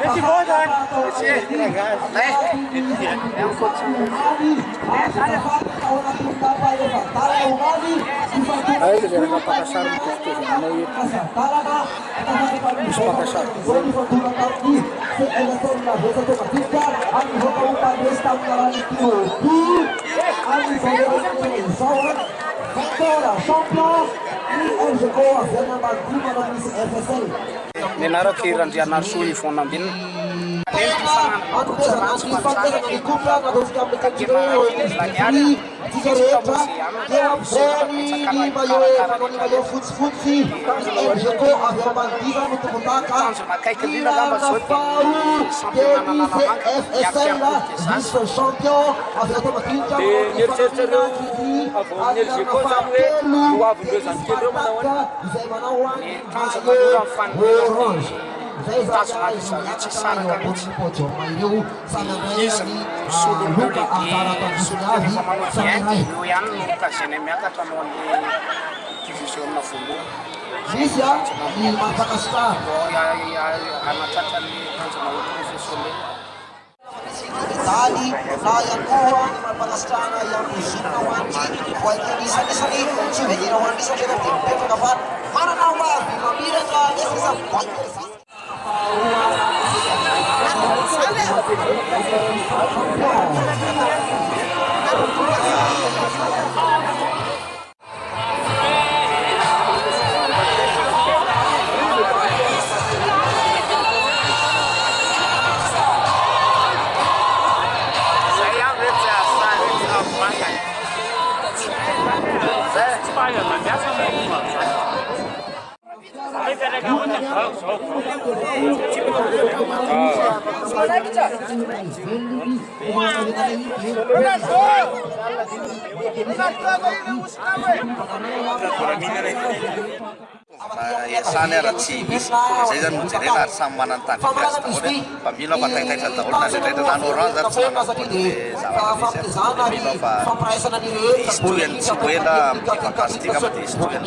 Esse bom, Jorge. Esse legal. Aí, que já passaram muito tempo, não Nenaro kiran dia narsui phone nambin. Tali, layan kuha, malpangastana yang usinawan, kuwait ka di sani-sani, sumedinawan di sa kita, timpe kapan, para nawa, mabira ka, isa kuwait ka di Sana era civis, saya dan mencari rasa mana tak biasa. Pamilo pakai tai satu orang, saya dan orang orang sama pamilo pa student sekolah, pasti kamu student.